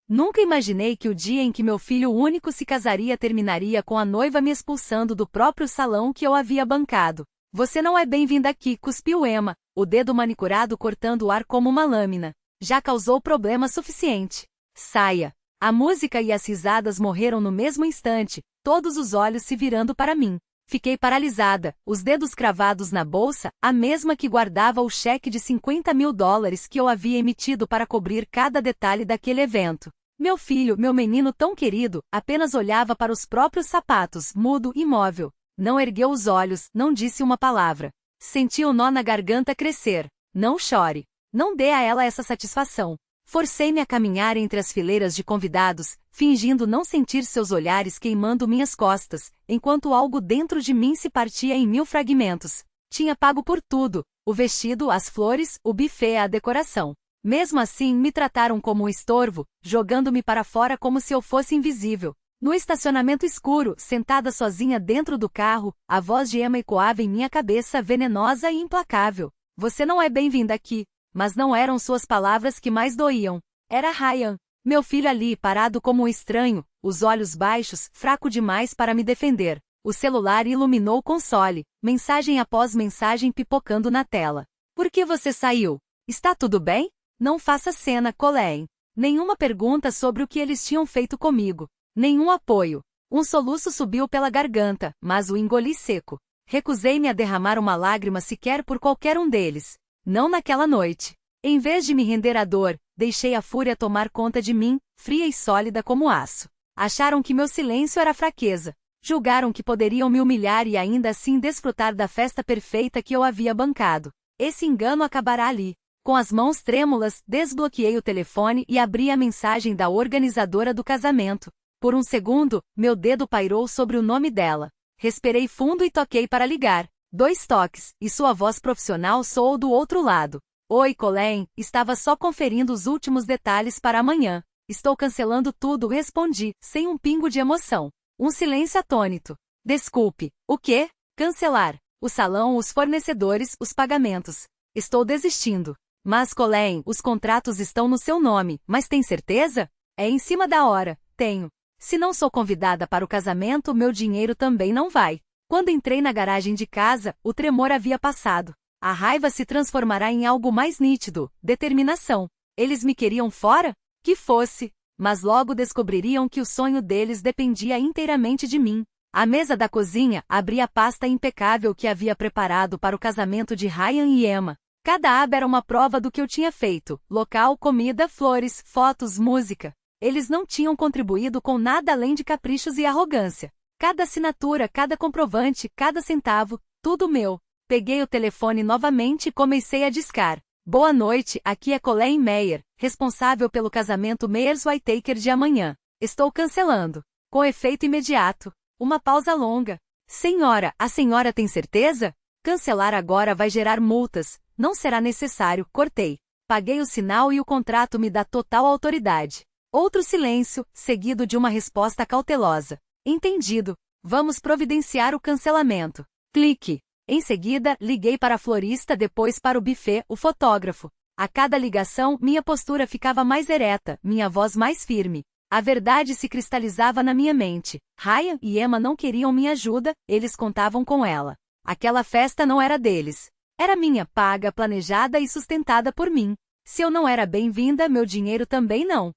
Nunca imaginei que o dia em que meu filho único se casaria terminaria com a noiva me expulsando do próprio salão que eu havia bancado. Você não é bem-vinda aqui, cuspiu Emma, o dedo manicurado cortando o ar como uma lâmina. Já causou problema suficiente. Saia. A música e as risadas morreram no mesmo instante, todos os olhos se virando para mim. Fiquei paralisada, os dedos cravados na bolsa, a mesma que guardava o cheque de $50.000 que eu havia emitido para cobrir cada detalhe daquele evento. Meu filho, meu menino tão querido, apenas olhava para os próprios sapatos, mudo, imóvel. Não ergueu os olhos, não disse uma palavra. Senti o nó na garganta crescer. Não chore. Não dê a ela essa satisfação. Forcei-me a caminhar entre as fileiras de convidados, fingindo não sentir seus olhares queimando minhas costas, enquanto algo dentro de mim se partia em 1000 fragmentos. Tinha pago por tudo, o vestido, as flores, o buffet, a decoração. Mesmo assim, me trataram como um estorvo, jogando-me para fora como se eu fosse invisível. No estacionamento escuro, sentada sozinha dentro do carro, a voz de Emma ecoava em minha cabeça, venenosa e implacável. Você não é bem-vinda aqui. Mas não eram suas palavras que mais doíam. Era Ryan, meu filho ali parado como um estranho, os olhos baixos, fraco demais para me defender. O celular iluminou o console, mensagem após mensagem pipocando na tela. Por que você saiu? Está tudo bem? Não faça cena, Colleen. Nenhuma pergunta sobre o que eles tinham feito comigo. Nenhum apoio. Um soluço subiu pela garganta, mas o engoli seco. Recusei-me a derramar uma lágrima sequer por qualquer um deles. Não naquela noite. Em vez de me render à dor, deixei a fúria tomar conta de mim, fria e sólida como aço. Acharam que meu silêncio era fraqueza. Julgaram que poderiam me humilhar e ainda assim desfrutar da festa perfeita que eu havia bancado. Esse engano acabará ali. Com as mãos trêmulas, desbloqueei o telefone e abri a mensagem da organizadora do casamento. Por um segundo, meu dedo pairou sobre o nome dela. Respirei fundo e toquei para ligar. 2 toques, e sua voz profissional soou do outro lado. Oi, Colleen, estava só conferindo os últimos detalhes para amanhã. Estou cancelando tudo, respondi, sem um pingo de emoção. Um silêncio atônito. Desculpe. O quê? Cancelar. O salão, os fornecedores, os pagamentos. Estou desistindo. Mas, Colleen, os contratos estão no seu nome, mas tem certeza? É em cima da hora. Tenho. Se não sou convidada para o casamento, meu dinheiro também não vai. Quando entrei na garagem de casa, o tremor havia passado. A raiva se transformará em algo mais nítido, determinação. Eles me queriam fora? Que fosse. Mas logo descobririam que o sonho deles dependia inteiramente de mim. À mesa da cozinha, abri a pasta impecável que havia preparado para o casamento de Ryan e Emma. Cada aba era uma prova do que eu tinha feito: local, comida, flores, fotos, música. Eles não tinham contribuído com nada além de caprichos e arrogância. Cada assinatura, cada comprovante, cada centavo, tudo meu. Peguei o telefone novamente e comecei a discar. Boa noite, aqui é Colleen Meyer, responsável pelo casamento Meyers-Whittaker de amanhã. Estou cancelando. Com efeito imediato. Uma pausa longa. Senhora, a senhora tem certeza? Cancelar agora vai gerar multas. Não será necessário, cortei. Paguei o sinal e o contrato me dá total autoridade. Outro silêncio, seguido de uma resposta cautelosa. Entendido. Vamos providenciar o cancelamento. Clique. Em seguida, liguei para a florista, depois para o buffet, o fotógrafo. A cada ligação, minha postura ficava mais ereta, minha voz mais firme. A verdade se cristalizava na minha mente. Ryan e Emma não queriam minha ajuda, eles contavam com ela. Aquela festa não era deles. Era minha, paga, planejada e sustentada por mim. Se eu não era bem-vinda, meu dinheiro também não.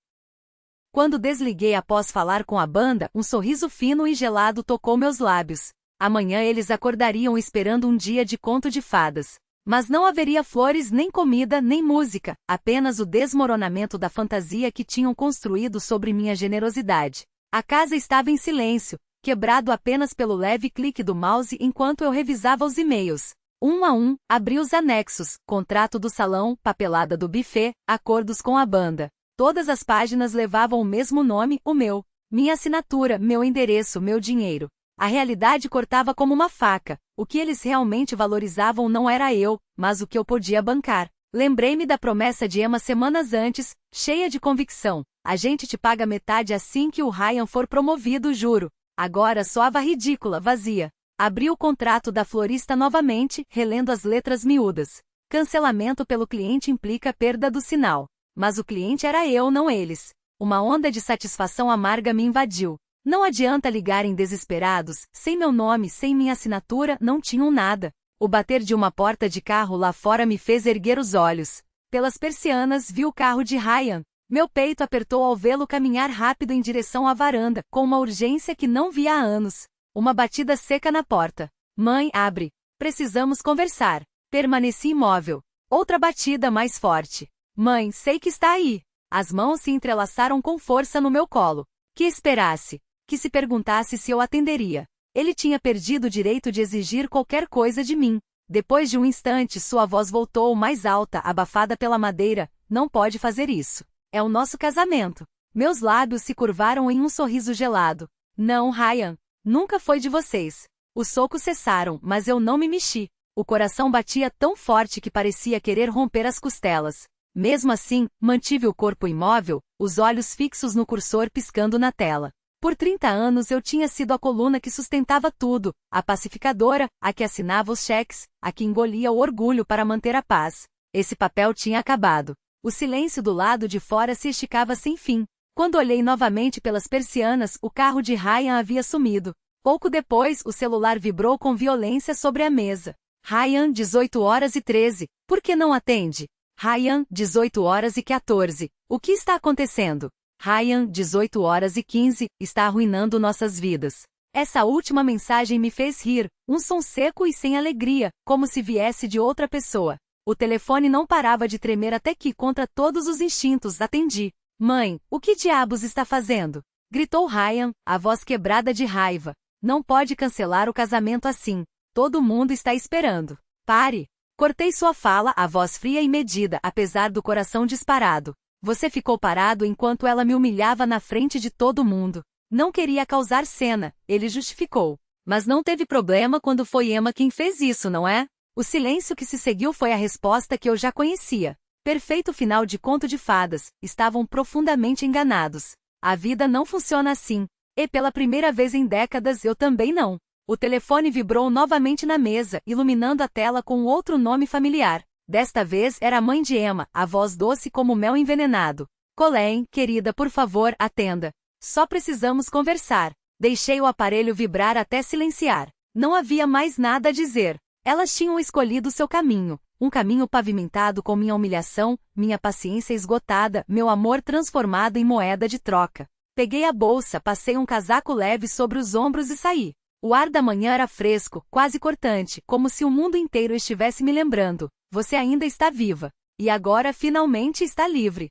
Quando desliguei após falar com a banda, um sorriso fino e gelado tocou meus lábios. Amanhã eles acordariam esperando um dia de conto de fadas. Mas não haveria flores, nem comida, nem música, apenas o desmoronamento da fantasia que tinham construído sobre minha generosidade. A casa estava em silêncio, quebrado apenas pelo leve clique do mouse enquanto eu revisava os e-mails. Um a um, abri os anexos, contrato do salão, papelada do buffet, acordos com a banda. Todas as páginas levavam o mesmo nome, o meu. Minha assinatura, meu endereço, meu dinheiro. A realidade cortava como uma faca. O que eles realmente valorizavam não era eu, mas o que eu podia bancar. Lembrei-me da promessa de Emma semanas antes, cheia de convicção. A gente te paga metade assim que o Ryan for promovido, juro. Agora soava ridícula, vazia. Abri o contrato da florista novamente, relendo as letras miúdas. Cancelamento pelo cliente implica perda do sinal. Mas o cliente era eu, não eles. Uma onda de satisfação amarga me invadiu. Não adianta ligarem desesperados, sem meu nome, sem minha assinatura, não tinham nada. O bater de uma porta de carro lá fora me fez erguer os olhos. Pelas persianas vi o carro de Ryan. Meu peito apertou ao vê-lo caminhar rápido em direção à varanda, com uma urgência que não via há anos. Uma batida seca na porta. Mãe, abre. Precisamos conversar. Permaneci imóvel. Outra batida mais forte. Mãe, sei que está aí. As mãos se entrelaçaram com força no meu colo. Que esperasse. Que se perguntasse se eu atenderia. Ele tinha perdido o direito de exigir qualquer coisa de mim. Depois de um instante, sua voz voltou mais alta, abafada pela madeira. Não pode fazer isso. É o nosso casamento. Meus lábios se curvaram em um sorriso gelado. Não, Ryan. Nunca foi de vocês. Os socos cessaram, mas eu não me mexi. O coração batia tão forte que parecia querer romper as costelas. Mesmo assim, mantive o corpo imóvel, os olhos fixos no cursor piscando na tela. Por 30 anos eu tinha sido a coluna que sustentava tudo, a pacificadora, a que assinava os cheques, a que engolia o orgulho para manter a paz. Esse papel tinha acabado. O silêncio do lado de fora se esticava sem fim. Quando olhei novamente pelas persianas, o carro de Ryan havia sumido. Pouco depois, o celular vibrou com violência sobre a mesa. Ryan, 18h13. Por que não atende? Ryan, 18h14. O que está acontecendo? Ryan, 18h15. Está arruinando nossas vidas. Essa última mensagem me fez rir, um som seco e sem alegria, como se viesse de outra pessoa. O telefone não parava de tremer até que, contra todos os instintos, atendi. Mãe, o que diabos está fazendo? Gritou Ryan, a voz quebrada de raiva. Não pode cancelar o casamento assim. Todo mundo está esperando. Pare. Cortei sua fala, a voz fria e medida, apesar do coração disparado. Você ficou parado enquanto ela me humilhava na frente de todo mundo. Não queria causar cena, ele justificou. Mas não teve problema quando foi Emma quem fez isso, não é? O silêncio que se seguiu foi a resposta que eu já conhecia. Perfeito final de conto de fadas, estavam profundamente enganados. A vida não funciona assim. E pela primeira vez em décadas eu também não. O telefone vibrou novamente na mesa, iluminando a tela com outro nome familiar. Desta vez era a mãe de Emma, a voz doce como mel envenenado. Colleen, querida, por favor, atenda. Só precisamos conversar. Deixei o aparelho vibrar até silenciar. Não havia mais nada a dizer. Elas tinham escolhido seu caminho. Um caminho pavimentado com minha humilhação, minha paciência esgotada, meu amor transformado em moeda de troca. Peguei a bolsa, passei um casaco leve sobre os ombros e saí. O ar da manhã era fresco, quase cortante, como se o mundo inteiro estivesse me lembrando. Você ainda está viva. E agora finalmente está livre.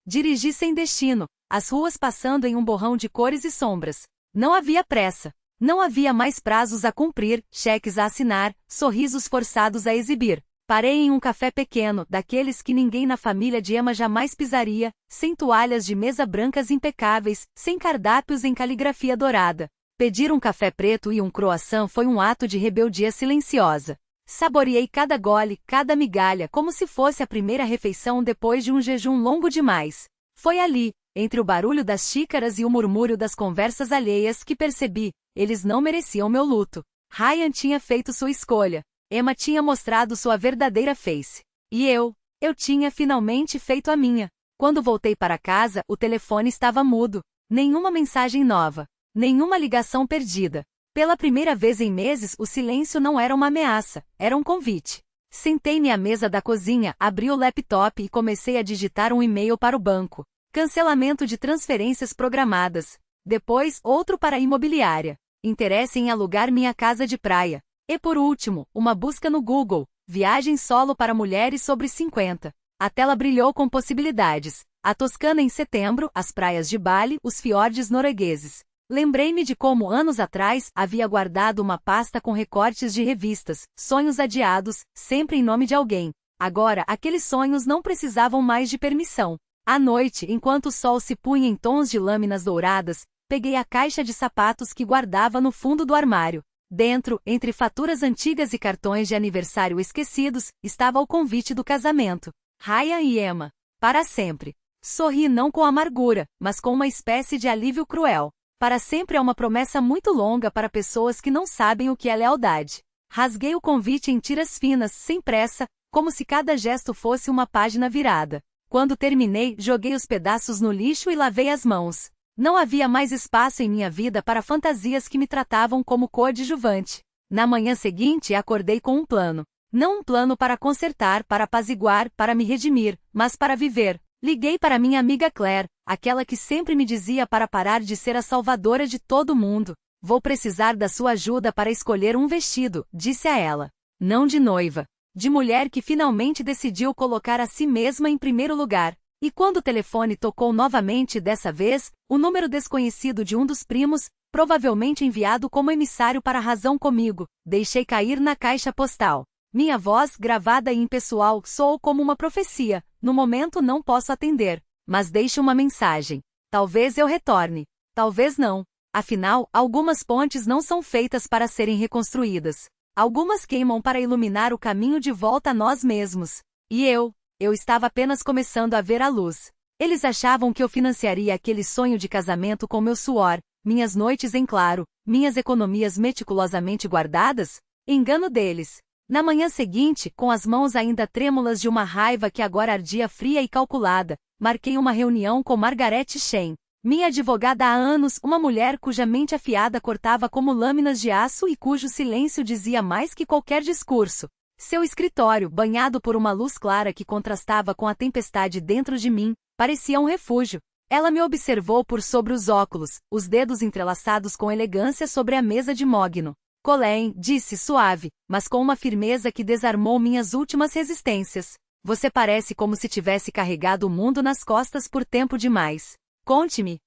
Dirigi sem destino, as ruas passando em um borrão de cores e sombras. Não havia pressa. Não havia mais prazos a cumprir, cheques a assinar, sorrisos forçados a exibir. Parei em um café pequeno, daqueles que ninguém na família de Emma jamais pisaria, sem toalhas de mesa brancas impecáveis, sem cardápios em caligrafia dourada. Pedir um café preto e um croissant foi um ato de rebeldia silenciosa. Saboreei cada gole, cada migalha, como se fosse a primeira refeição depois de um jejum longo demais. Foi ali, entre o barulho das xícaras e o murmúrio das conversas alheias, que percebi, eles não mereciam meu luto. Ryan tinha feito sua escolha. Emma tinha mostrado sua verdadeira face. E eu tinha finalmente feito a minha. Quando voltei para casa, o telefone estava mudo. Nenhuma mensagem nova. Nenhuma ligação perdida. Pela primeira vez em meses, o silêncio não era uma ameaça, era um convite. Sentei-me à mesa da cozinha, abri o laptop e comecei a digitar um e-mail para o banco. Cancelamento de transferências programadas. Depois, outro para a imobiliária. Interesse em alugar minha casa de praia. E por último, uma busca no Google. Viagem solo para mulheres sobre 50. A tela brilhou com possibilidades. A Toscana em setembro, as praias de Bali, os fiordes noruegueses. Lembrei-me de como anos atrás havia guardado uma pasta com recortes de revistas, sonhos adiados, sempre em nome de alguém. Agora, aqueles sonhos não precisavam mais de permissão. À noite, enquanto o sol se punha em tons de lâminas douradas, peguei a caixa de sapatos que guardava no fundo do armário. Dentro, entre faturas antigas e cartões de aniversário esquecidos, estava o convite do casamento. Ryan e Emma. Para sempre. Sorri não com amargura, mas com uma espécie de alívio cruel. Para sempre é uma promessa muito longa para pessoas que não sabem o que é lealdade. Rasguei o convite em tiras finas, sem pressa, como se cada gesto fosse uma página virada. Quando terminei, joguei os pedaços no lixo e lavei as mãos. Não havia mais espaço em minha vida para fantasias que me tratavam como coadjuvante. Na manhã seguinte, acordei com um plano. Não um plano para consertar, para apaziguar, para me redimir, mas para viver. Liguei para minha amiga Claire, aquela que sempre me dizia para parar de ser a salvadora de todo mundo. Vou precisar da sua ajuda para escolher um vestido, disse a ela. Não de noiva. De mulher que finalmente decidiu colocar a si mesma em primeiro lugar. E quando o telefone tocou novamente dessa vez, o número desconhecido de um dos primos, provavelmente enviado como emissário para a razão comigo, deixei cair na caixa postal. Minha voz, gravada e impessoal, soou como uma profecia. No momento não posso atender, mas deixe uma mensagem. Talvez eu retorne. Talvez não. Afinal, algumas pontes não são feitas para serem reconstruídas. Algumas queimam para iluminar o caminho de volta a nós mesmos. E eu estava apenas começando a ver a luz. Eles achavam que eu financiaria aquele sonho de casamento com meu suor, minhas noites em claro, minhas economias meticulosamente guardadas? Engano deles. Na manhã seguinte, com as mãos ainda trêmulas de uma raiva que agora ardia fria e calculada, marquei uma reunião com Margaret Shen. Minha advogada há anos, uma mulher cuja mente afiada cortava como lâminas de aço e cujo silêncio dizia mais que qualquer discurso. Seu escritório, banhado por uma luz clara que contrastava com a tempestade dentro de mim, parecia um refúgio. Ela me observou por sobre os óculos, os dedos entrelaçados com elegância sobre a mesa de mogno. Colleen, disse suave, mas com uma firmeza que desarmou minhas últimas resistências. Você parece como se tivesse carregado o mundo nas costas por tempo demais. Conte-me.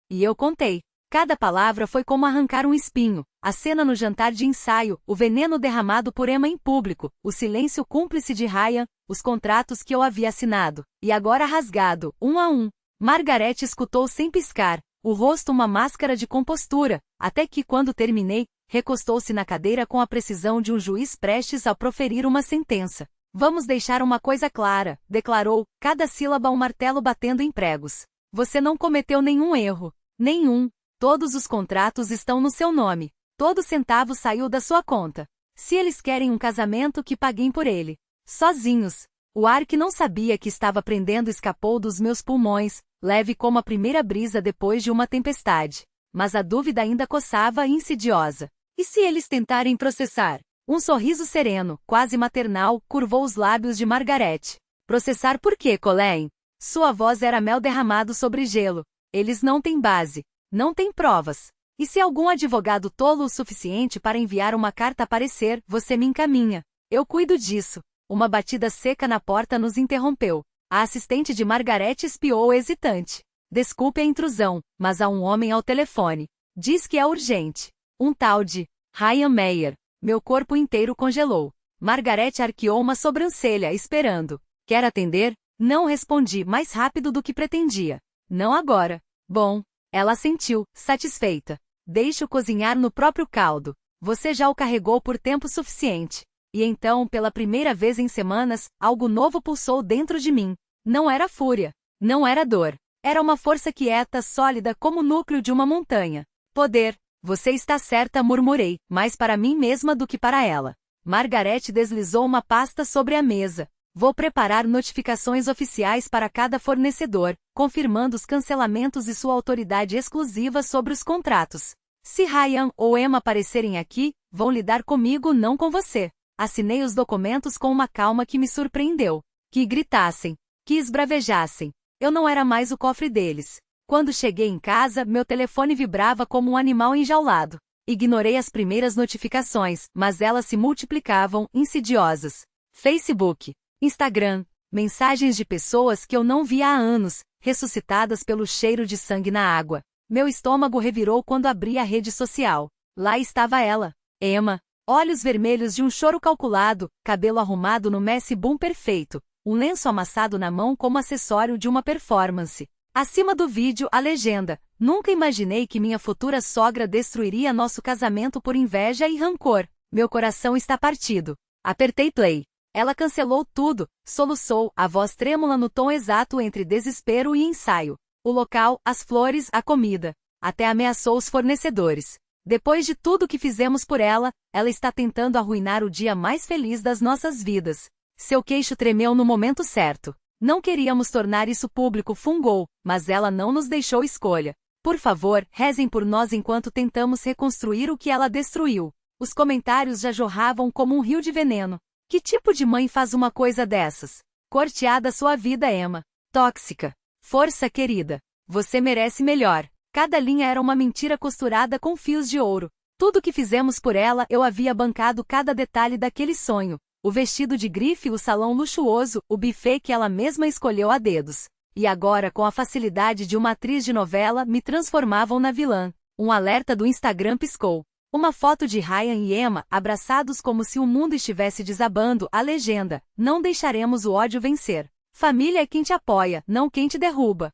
E eu contei. Cada palavra foi como arrancar um espinho, a cena no jantar de ensaio, o veneno derramado por Emma em público, o silêncio cúmplice de Ryan, os contratos que eu havia assinado, e agora rasgado, um a um. Margaret escutou sem piscar, o rosto uma máscara de compostura, até que quando terminei, recostou-se na cadeira com a precisão de um juiz prestes a proferir uma sentença. Vamos deixar uma coisa clara, declarou, cada sílaba um martelo batendo em pregos. Você não cometeu nenhum erro. Nenhum. Todos os contratos estão no seu nome. Todo centavo saiu da sua conta. Se eles querem um casamento, que paguem por ele. Sozinhos. O ar que não sabia que estava prendendo escapou dos meus pulmões, leve como a primeira brisa depois de uma tempestade. Mas a dúvida ainda coçava insidiosa. E se eles tentarem processar? Um sorriso sereno, quase maternal, curvou os lábios de Margaret. Processar por quê, Colleen? Sua voz era mel derramado sobre gelo. Eles não têm base. Não têm provas. E se algum advogado tolo o suficiente para enviar uma carta a parecer, você me encaminha. Eu cuido disso. Uma batida seca na porta nos interrompeu. A assistente de Margaret espiou hesitante. Desculpe a intrusão, mas há um homem ao telefone. Diz que é urgente. Um tal de Ryan Meyer. Meu corpo inteiro congelou. Margaret arqueou uma sobrancelha, esperando. Quer atender? Não respondi, mais rápido do que pretendia. Não agora. Bom. Ela assentiu, satisfeita. Deixe-o cozinhar no próprio caldo. Você já o carregou por tempo suficiente. E então, pela primeira vez em semanas, algo novo pulsou dentro de mim. Não era fúria. Não era dor. Era uma força quieta, sólida como o núcleo de uma montanha. Poder. Você está certa, murmurei, mais para mim mesma do que para ela. Margaret deslizou uma pasta sobre a mesa. Vou preparar notificações oficiais para cada fornecedor, confirmando os cancelamentos e sua autoridade exclusiva sobre os contratos. Se Ryan ou Emma aparecerem aqui, vão lidar comigo, não com você. Assinei os documentos com uma calma que me surpreendeu. Que gritassem. Que esbravejassem. Eu não era mais o cofre deles. Quando cheguei em casa, meu telefone vibrava como um animal enjaulado. Ignorei as primeiras notificações, mas elas se multiplicavam, insidiosas. Facebook. Instagram. Mensagens de pessoas que eu não via há anos, ressuscitadas pelo cheiro de sangue na água. Meu estômago revirou quando abri a rede social. Lá estava ela. Emma. Olhos vermelhos de um choro calculado, cabelo arrumado no messy bun perfeito, um lenço amassado na mão como acessório de uma performance. Acima do vídeo, a legenda: nunca imaginei que minha futura sogra destruiria nosso casamento por inveja e rancor. Meu coração está partido. Apertei play. Ela cancelou tudo, soluçou, a voz trêmula no tom exato entre desespero e ensaio. O local, as flores, a comida. Até ameaçou os fornecedores. Depois de tudo que fizemos por ela, ela está tentando arruinar o dia mais feliz das nossas vidas. Seu queixo tremeu no momento certo. Não queríamos tornar isso público, fungou, mas ela não nos deixou escolha. Por favor, rezem por nós enquanto tentamos reconstruir o que ela destruiu. Os comentários já jorravam como um rio de veneno. Que tipo de mãe faz uma coisa dessas? Corteada sua vida, Emma. Tóxica. Força, querida. Você merece melhor. Cada linha era uma mentira costurada com fios de ouro. Tudo que fizemos por ela, eu havia bancado cada detalhe daquele sonho. O vestido de grife, o salão luxuoso, o buffet que ela mesma escolheu a dedos. E agora, com a facilidade de uma atriz de novela, me transformavam na vilã. Um alerta do Instagram piscou. Uma foto de Ryan e Emma, abraçados como se o mundo estivesse desabando, a legenda: não deixaremos o ódio vencer. Família é quem te apoia, não quem te derruba.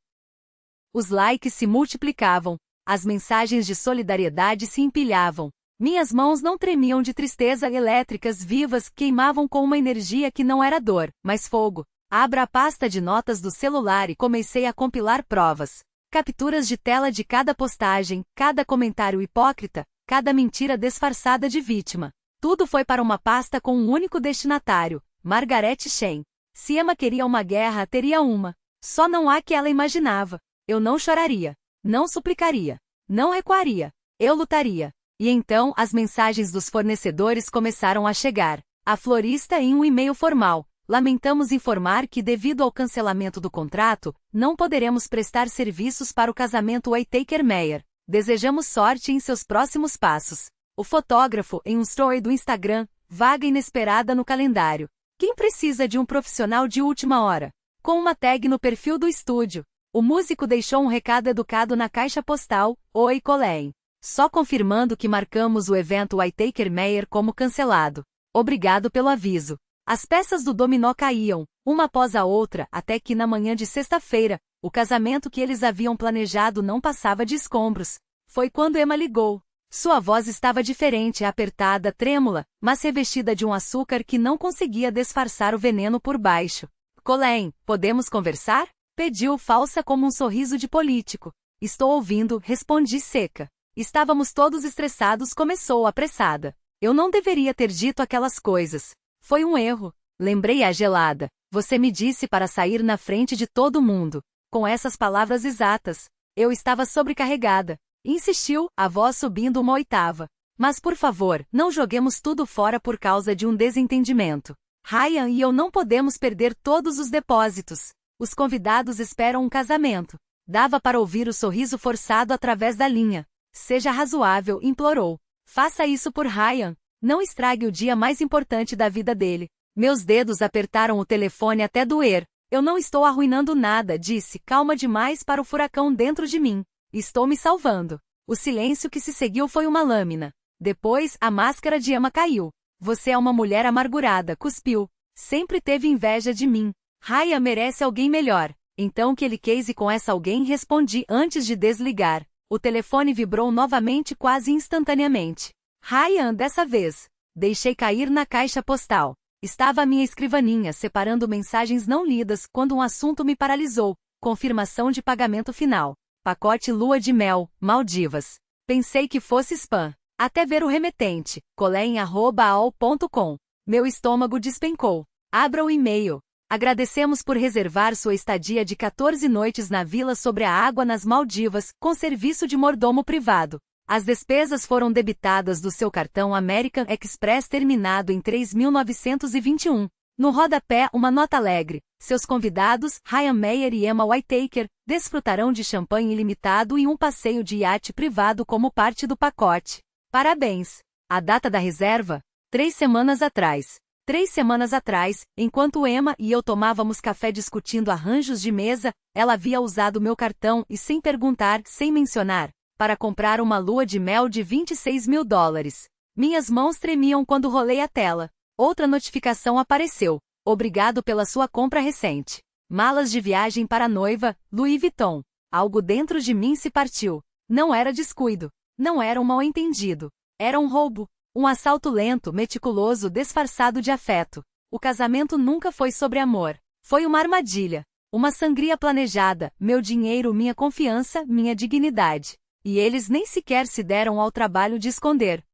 Os likes se multiplicavam. As mensagens de solidariedade se empilhavam. Minhas mãos não tremiam de tristeza, elétricas vivas, queimavam com uma energia que não era dor, mas fogo. Abra a pasta de notas do celular e comecei a compilar provas. Capturas de tela de cada postagem, cada comentário hipócrita, cada mentira disfarçada de vítima. Tudo foi para uma pasta com um único destinatário, Margaret Chen. Se Emma queria uma guerra, teria uma. Só não há que ela imaginava. Eu não choraria. Não suplicaria. Não recuaria. Eu lutaria. E então, as mensagens dos fornecedores começaram a chegar. A florista em um e-mail formal. Lamentamos informar que, devido ao cancelamento do contrato, não poderemos prestar serviços para o casamento Whittaker-Meyer. Desejamos sorte em seus próximos passos. O fotógrafo, em um story do Instagram, vaga inesperada no calendário. Quem precisa de um profissional de última hora? Com uma tag no perfil do estúdio. O músico deixou um recado educado na caixa postal: Oi, Colleen. Só confirmando que marcamos o evento Whittaker-Meyer como cancelado. Obrigado pelo aviso. As peças do dominó caíam, uma após a outra, até que na manhã de sexta-feira, o casamento que eles haviam planejado não passava de escombros. Foi quando Emma ligou. Sua voz estava diferente, apertada, trêmula, mas revestida de um açúcar que não conseguia disfarçar o veneno por baixo. Colleen, podemos conversar? Pediu falsa como um sorriso de político. Estou ouvindo, respondi seca. Estávamos todos estressados, começou apressada. Eu não deveria ter dito aquelas coisas. Foi um erro. Lembrei-a gelada. Você me disse para sair na frente de todo mundo. Com essas palavras exatas. Eu estava sobrecarregada. Insistiu, a voz subindo uma oitava. Mas por favor, não joguemos tudo fora por causa de um desentendimento. Ryan e eu não podemos perder todos os depósitos. Os convidados esperam um casamento. Dava para ouvir o sorriso forçado através da linha. Seja razoável, implorou. Faça isso por Ryan. Não estrague o dia mais importante da vida dele. Meus dedos apertaram o telefone até doer. Eu não estou arruinando nada, disse, calma demais para o furacão dentro de mim. Estou me salvando. O silêncio que se seguiu foi uma lâmina. Depois, a máscara de Emma caiu. Você é uma mulher amargurada, cuspiu. Sempre teve inveja de mim. Ryan merece alguém melhor. Então que ele case com essa alguém, respondi antes de desligar. O telefone vibrou novamente quase instantaneamente. Ryan, dessa vez. Deixei cair na caixa postal. Estava à minha escrivaninha, separando mensagens não lidas, quando um assunto me paralisou. Confirmação de pagamento final. Pacote lua de mel, Maldivas. Pensei que fosse spam. Até ver o remetente, colleen@aol.com. Meu estômago despencou. Abra o e-mail. Agradecemos por reservar sua estadia de 14 noites na vila sobre a água nas Maldivas, com serviço de mordomo privado. As despesas foram debitadas do seu cartão American Express terminado em 3.921. No rodapé, uma nota alegre. Seus convidados, Ryan Meyer e Emma Whittaker, desfrutarão de champanhe ilimitado e um passeio de iate privado como parte do pacote. Parabéns! A data da reserva? 3 semanas atrás. 3 semanas atrás, enquanto Emma e eu tomávamos café discutindo arranjos de mesa, ela havia usado meu cartão e, sem perguntar, sem mencionar, para comprar uma lua de mel de $26.000. Minhas mãos tremiam quando rolei a tela. Outra notificação apareceu. Obrigado pela sua compra recente. Malas de viagem para a noiva, Louis Vuitton. Algo dentro de mim se partiu. Não era descuido. Não era um mal-entendido. Era um roubo. Um assalto lento, meticuloso, disfarçado de afeto. O casamento nunca foi sobre amor. Foi uma armadilha. Uma sangria planejada, meu dinheiro, minha confiança, minha dignidade. E eles nem sequer se deram ao trabalho de esconder.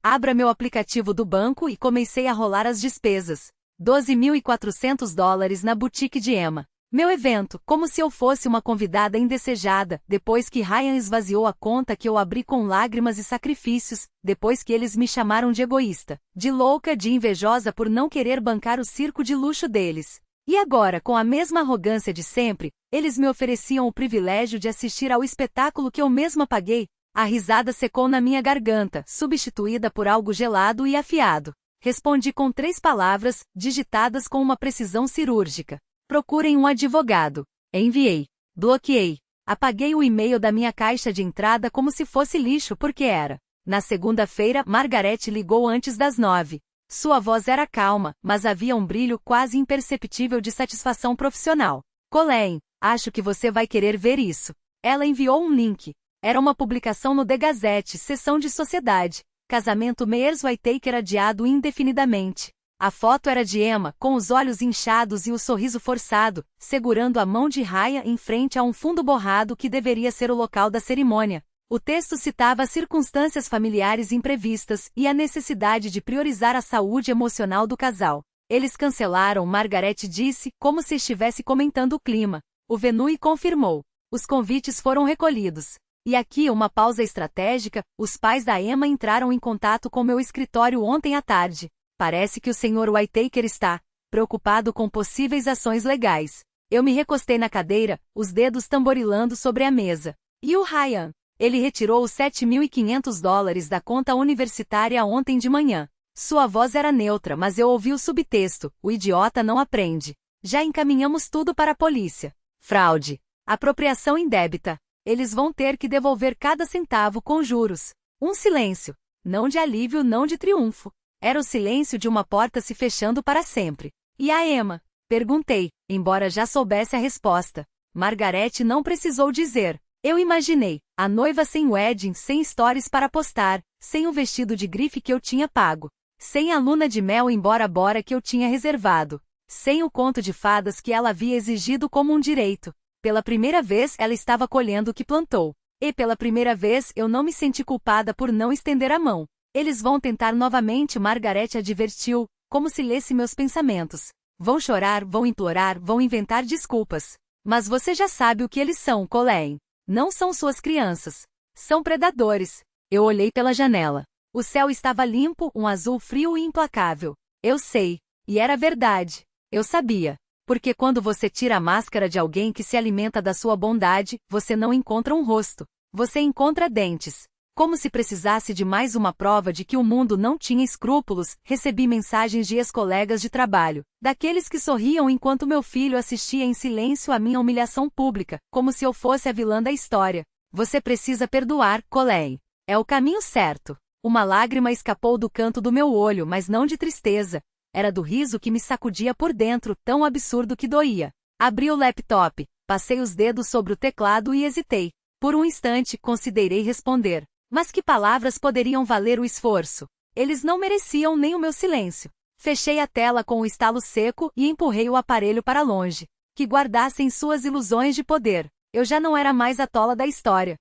Abra meu aplicativo do banco e comecei a rolar as despesas. $12.400 na boutique de Emma. Meu evento, como se eu fosse uma convidada indesejada, depois que Ryan esvaziou a conta que eu abri com lágrimas e sacrifícios, depois que eles me chamaram de egoísta, de louca, de invejosa por não querer bancar o circo de luxo deles. E agora, com a mesma arrogância de sempre, eles me ofereciam o privilégio de assistir ao espetáculo que eu mesma paguei. A risada secou na minha garganta, substituída por algo gelado e afiado. Respondi com 3 palavras, digitadas com uma precisão cirúrgica. Procurem um advogado. Enviei. Bloqueei. Apaguei o e-mail da minha caixa de entrada como se fosse lixo porque era. Na segunda-feira, Margaret ligou antes das 9. Sua voz era calma, mas havia um brilho quase imperceptível de satisfação profissional. Colleen, acho que você vai querer ver isso. Ela enviou um link. Era uma publicação no The Gazette, seção de sociedade. Casamento Meyers-Whittaker adiado indefinidamente. A foto era de Emma, com os olhos inchados e o sorriso forçado, segurando a mão de Ryan em frente a um fundo borrado que deveria ser o local da cerimônia. O texto citava as circunstâncias familiares imprevistas e a necessidade de priorizar a saúde emocional do casal. Eles cancelaram, Margaret disse, como se estivesse comentando o clima. O Venue confirmou. Os convites foram recolhidos. E aqui uma pausa estratégica, os pais da Emma entraram em contato com meu escritório ontem à tarde. Parece que o Sr. Whittaker está preocupado com possíveis ações legais. Eu me recostei na cadeira, os dedos tamborilando sobre a mesa. E o Ryan? Ele retirou os $7.500 da conta universitária ontem de manhã. Sua voz era neutra, mas eu ouvi o subtexto: o idiota não aprende. Já encaminhamos tudo para a polícia. Fraude. Apropriação indébita. Eles vão ter que devolver cada centavo com juros. Um silêncio. Não de alívio, não de triunfo. Era o silêncio de uma porta se fechando para sempre. E a Emma? Perguntei, embora já soubesse a resposta. Margaret não precisou dizer. Eu imaginei, a noiva sem wedding, sem stories para postar, sem o vestido de grife que eu tinha pago, sem a luna de mel em Bora Bora que eu tinha reservado, sem o conto de fadas que ela havia exigido como um direito. Pela primeira vez ela estava colhendo o que plantou. E pela primeira vez eu não me senti culpada por não estender a mão. Eles vão tentar novamente, Margaret advertiu, como se lesse meus pensamentos. Vão chorar, vão implorar, vão inventar desculpas. Mas você já sabe o que eles são, Colleen. Não são suas crianças. São predadores. Eu olhei pela janela. O céu estava limpo, um azul frio e implacável. Eu sei. E era verdade. Eu sabia. Porque quando você tira a máscara de alguém que se alimenta da sua bondade, você não encontra um rosto. Você encontra dentes. Como se precisasse de mais uma prova de que o mundo não tinha escrúpulos, recebi mensagens de ex-colegas de trabalho, daqueles que sorriam enquanto meu filho assistia em silêncio à minha humilhação pública, como se eu fosse a vilã da história. Você precisa perdoar, Colleen. É o caminho certo. Uma lágrima escapou do canto do meu olho, mas não de tristeza. Era do riso que me sacudia por dentro, tão absurdo que doía. Abri o laptop, passei os dedos sobre o teclado e hesitei. Por um instante, considerei responder. Mas que palavras poderiam valer o esforço? Eles não mereciam nem o meu silêncio. Fechei a tela com o estalo seco e empurrei o aparelho para longe. Que guardassem suas ilusões de poder. Eu já não era mais a tola da história.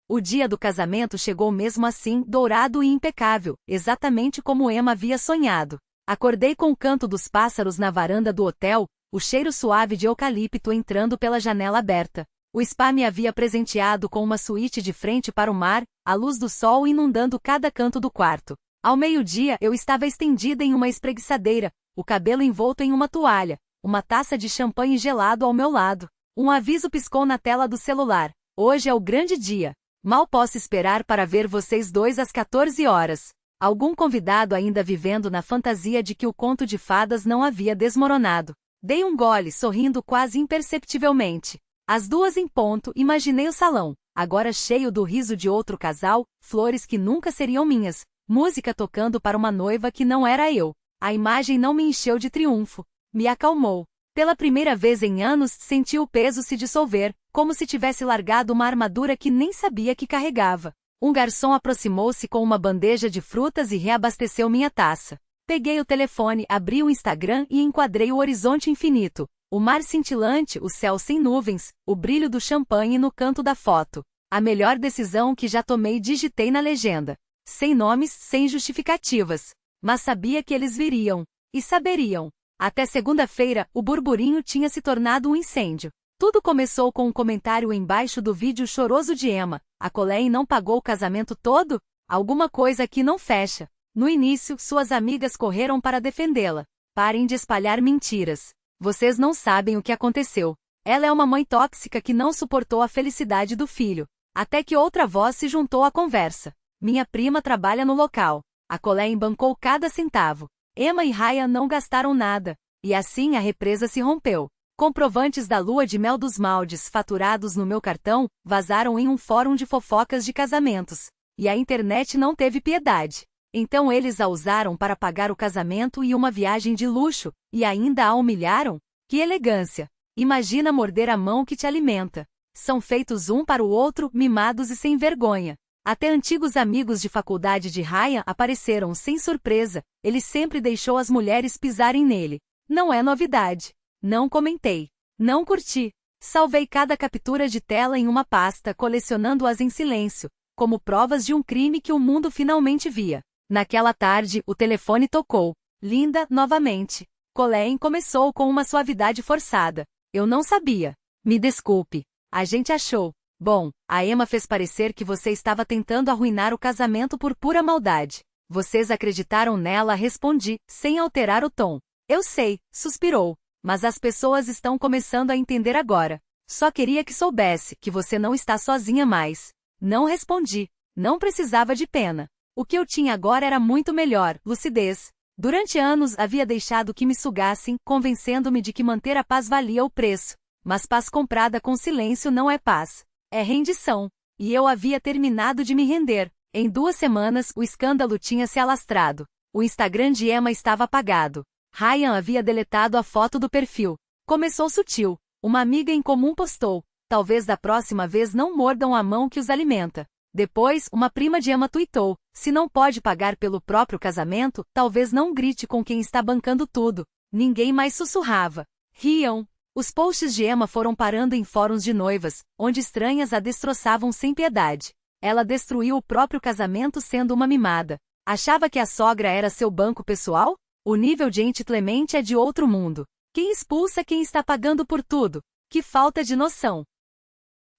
O dia do casamento chegou mesmo assim, dourado e impecável, exatamente como Emma havia sonhado. Acordei com o canto dos pássaros na varanda do hotel, o cheiro suave de eucalipto entrando pela janela aberta. O spa me havia presenteado com uma suíte de frente para o mar, a luz do sol inundando cada canto do quarto. Ao meio-dia eu estava estendida em uma espreguiçadeira, o cabelo envolto em uma toalha, uma taça de champanhe gelado ao meu lado. Um aviso piscou na tela do celular. Hoje é o grande dia. Mal posso esperar para ver vocês dois às 14 horas. Algum convidado ainda vivendo na fantasia de que o conto de fadas não havia desmoronado. Dei um gole, sorrindo quase imperceptivelmente. Às 2 em ponto, imaginei o salão, agora cheio do riso de outro casal, flores que nunca seriam minhas, música tocando para uma noiva que não era eu. A imagem não me encheu de triunfo. Me acalmou. Pela primeira vez em anos, senti o peso se dissolver, como se tivesse largado uma armadura que nem sabia que carregava. Um garçom aproximou-se com uma bandeja de frutas e reabasteceu minha taça. Peguei o telefone, abri o Instagram e enquadrei o horizonte infinito. O mar cintilante, o céu sem nuvens, o brilho do champanhe no canto da foto. A melhor decisão que já tomei, digitei na legenda. Sem nomes, sem justificativas. Mas sabia que eles viriam. E saberiam. Até segunda-feira, o burburinho tinha se tornado um incêndio. Tudo começou com um comentário embaixo do vídeo choroso de Emma. A Colleen não pagou o casamento todo? Alguma coisa aqui não fecha. No início, suas amigas correram para defendê-la. Parem de espalhar mentiras. Vocês não sabem o que aconteceu. Ela é uma mãe tóxica que não suportou a felicidade do filho. Até que outra voz se juntou à conversa. Minha prima trabalha no local. A Colleen bancou cada centavo. Emma e Ryan não gastaram nada. E assim a represa se rompeu. Comprovantes da lua de mel dos moldes faturados no meu cartão vazaram em um fórum de fofocas de casamentos. E a internet não teve piedade. Então eles a usaram para pagar o casamento e uma viagem de luxo, e ainda a humilharam? Que elegância! Imagina morder a mão que te alimenta. São feitos um para o outro, mimados e sem vergonha. Até antigos amigos de faculdade de Ryan apareceram sem surpresa, ele sempre deixou as mulheres pisarem nele. Não é novidade. Não comentei. Não curti. Salvei cada captura de tela em uma pasta, colecionando-as em silêncio, como provas de um crime que o mundo finalmente via. Naquela tarde, o telefone tocou. Linda, novamente. Colleen começou com uma suavidade forçada. Eu não sabia. Me desculpe. A gente achou. Bom, a Emma fez parecer que você estava tentando arruinar o casamento por pura maldade. Vocês acreditaram nela, respondi, sem alterar o tom. Eu sei, suspirou. Mas as pessoas estão começando a entender agora. Só queria que soubesse que você não está sozinha mais. Não respondi. Não precisava de pena. O que eu tinha agora era muito melhor, lucidez. Durante anos havia deixado que me sugassem, convencendo-me de que manter a paz valia o preço. Mas paz comprada com silêncio não é paz. É rendição. E eu havia terminado de me render. Em 2 semanas, o escândalo tinha se alastrado. O Instagram de Emma estava apagado. Ryan havia deletado a foto do perfil. Começou sutil. Uma amiga em comum postou. Talvez da próxima vez não mordam a mão que os alimenta. Depois, uma prima de Emma tuitou. Se não pode pagar pelo próprio casamento, talvez não grite com quem está bancando tudo. Ninguém mais sussurrava. Riam. Os posts de Emma foram parando em fóruns de noivas, onde estranhas a destroçavam sem piedade. Ela destruiu o próprio casamento sendo uma mimada. Achava que a sogra era seu banco pessoal? O nível de ente clemente é de outro mundo. Quem expulsa quem está pagando por tudo? Que falta de noção.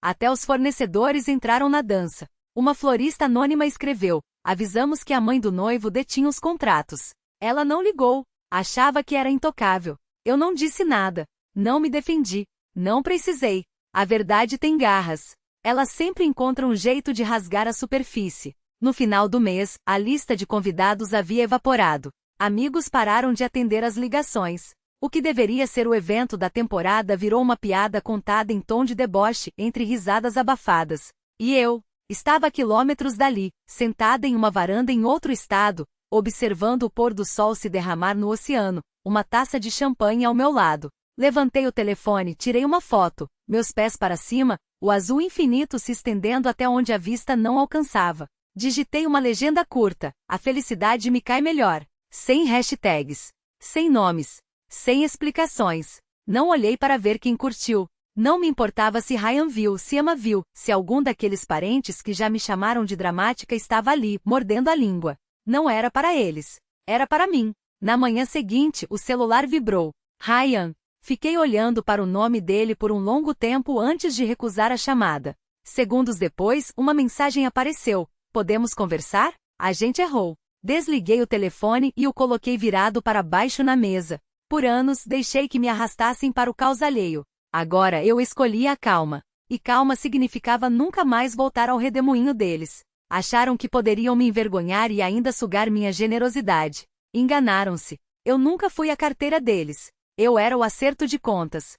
Até os fornecedores entraram na dança. Uma florista anônima escreveu: avisamos que a mãe do noivo detinha os contratos. Ela não ligou. Achava que era intocável. Eu não disse nada. Não me defendi. Não precisei. A verdade tem garras. Ela sempre encontra um jeito de rasgar a superfície. No final do mês, a lista de convidados havia evaporado. Amigos pararam de atender as ligações. O que deveria ser o evento da temporada virou uma piada contada em tom de deboche, entre risadas abafadas. E eu estava a quilômetros dali, sentada em uma varanda em outro estado, observando o pôr do sol se derramar no oceano, uma taça de champanhe ao meu lado. Levantei o telefone, tirei uma foto, meus pés para cima, o azul infinito se estendendo até onde a vista não alcançava. Digitei uma legenda curta: a felicidade me cai melhor. Sem hashtags. Sem nomes. Sem explicações. Não olhei para ver quem curtiu. Não me importava se Ryan viu, se Emma viu, se algum daqueles parentes que já me chamaram de dramática estava ali, mordendo a língua. Não era para eles. Era para mim. Na manhã seguinte, o celular vibrou. Ryan. Fiquei olhando para o nome dele por um longo tempo antes de recusar a chamada. Segundos depois, uma mensagem apareceu. Podemos conversar? A gente errou. Desliguei o telefone e o coloquei virado para baixo na mesa. Por anos, deixei que me arrastassem para o caos alheio. Agora eu escolhi a calma. E calma significava nunca mais voltar ao redemoinho deles. Acharam que poderiam me envergonhar e ainda sugar minha generosidade. Enganaram-se. Eu nunca fui a carteira deles. Eu era o acerto de contas.